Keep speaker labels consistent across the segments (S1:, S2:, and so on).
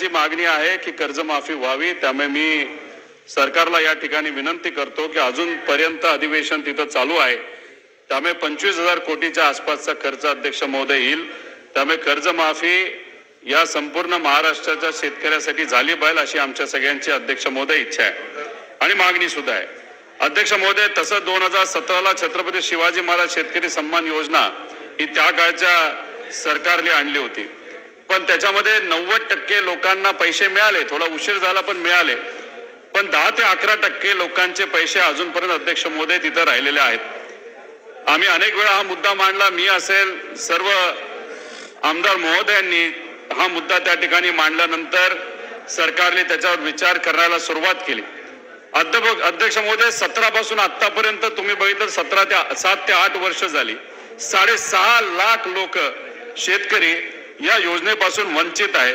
S1: सगळ्यांची मागणी आहे की कर्जमाफी व्हावी। त्यामुळे मी सरकारला या ठिकाणी विनंती करतो की अजूनपर्यंत अधिवेशन तिथं चालू आहे, त्यामुळे 25,000 कोटीच्या आसपासचा खर्च अध्यक्ष महोदय येईल। त्यामुळे कर्जमाफी या संपूर्ण महाराष्ट्राच्या शेतकऱ्यासाठी झाली पाहिजे अशी आमच्या सगळ्यांची अध्यक्ष महोदय इच्छा आहे आणि मागणी सुद्धा आहे। अध्यक्ष महोदय, तसं 2017ला छत्रपती शिवाजी महाराज शेतकरी सन्मान योजना ही त्या काळच्या सरकारने आणली होती, पण त्याच्यामध्ये 90% लोकांना पैसे मिळाले, थोडा उशीर झाला पण मिळाले, पण 10 ते 11% लोकांचे पैसे अजूनपर्यंत अध्यक्ष महोदय तिथं राहिलेले आहेत। आम्ही अनेक वेळा हा मुद्दा मांडला, मी असेल सर्व आमदार महोदयांनी हा मुद्दा त्या ठिकाणी मांडल्यानंतर सरकारने त्याच्यावर विचार करायला सुरुवात केली। अध्यक्ष महोदय, 17 पासून आतापर्यंत तुम्ही बघितलं 7 ते 8 वर्ष झाली, 6.5 लाख लोक शेतकरी या योजनेपासून वंचित आहे।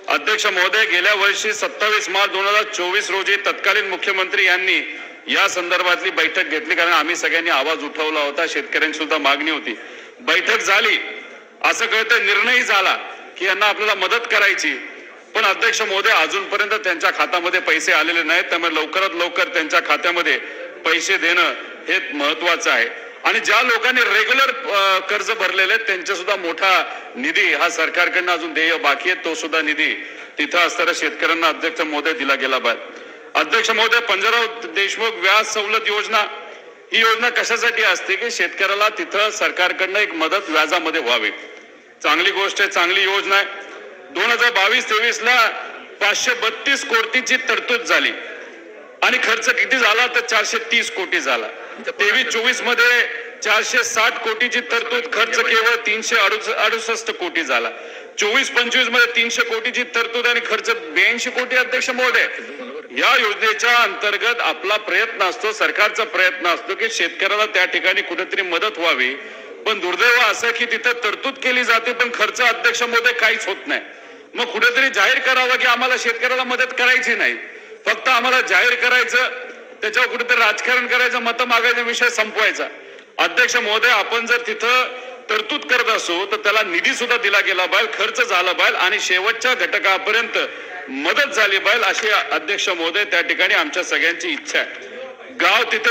S1: अध्यक्ष महोदय, गेल्या वर्षी 27 मार्च 2024 रोजी तत्कालीन मुख्यमंत्री यांनी या संदर्भातली बैठक घेतली, कारण आम्ही सगळ्यांनी आवाज उठवला होता, शेतकऱ्यांची सुद्धा मागणी होती। बैठक झाली, असं कळतं निर्णय झाला की यांना आपल्याला मदत करायची, पण अध्यक्ष महोदय अजूनपर्यंत त्यांच्या खात्यामध्ये पैसे आलेले नाहीत। त्यामुळे लवकरात लवकर त्यांच्या खात्यामध्ये पैसे देणं हे महत्त्वाचं आहे आणि ज्या लोकांनी रेग्युलर कर्ज भरलेले आहेत त्यांचा सुद्धा मोठा निधी हा सरकारकडनं अजून देय बाकी आहे, तो सुद्धा निधी तिथं असणाऱ्या शेतकऱ्यांना अध्यक्ष महोदय दिला गेला पाहिजे। अध्यक्ष महोदय, पंजाबराव देशमुख व्याज सवलत योजना ही योजना कशासाठी असते की शेतकऱ्याला तिथं सरकारकडनं एक मदत व्याजामध्ये व्हावी। चांगली गोष्ट आहे, चांगली योजना आहे। 2022-23 ला 532 कोटीची तरतूद झाली आणि खर्च किती झाला तर 430 कोटी झाला। 23-24 मध्ये 460 कोटीची तरतूद, खर्च केवळ 368 कोटी झाला। 24-25 मध्ये 300 कोटीची तरतूद आणि खर्च 82 कोटी। अध्यक्ष महोदय, या योजनेच्या अंतर्गत आपला प्रयत्न असतो, सरकारचा प्रयत्न असतो की शेतकऱ्याला त्या ठिकाणी कुठेतरी मदत व्हावी, पण दुर्दैव असं की तिथं तरतूद केली जाते पण खर्च अध्यक्ष महोदय काहीच होत नाही। मग कुठेतरी जाहीर करावं की आम्हाला शेतकऱ्याला मदत करायची नाही, फक्त आम्हाला जाहीर करायचं, त्याच्यावर कुठेतरी राजकारण करायचं, मतं मागायचा, विषय संपवायचा। अध्यक्ष महोदय, आपण जर तिथं तरतूद करत असू तर त्याला निधी सुद्धा दिला गेला पाहिजे, खर्च झाला पाहिजे आणि शेवटच्या घटकापर्यंत मदत झाली पाहिजे अशी अध्यक्ष महोदय त्या ठिकाणी आमच्या सगळ्यांची इच्छा आहे। गाव तिथं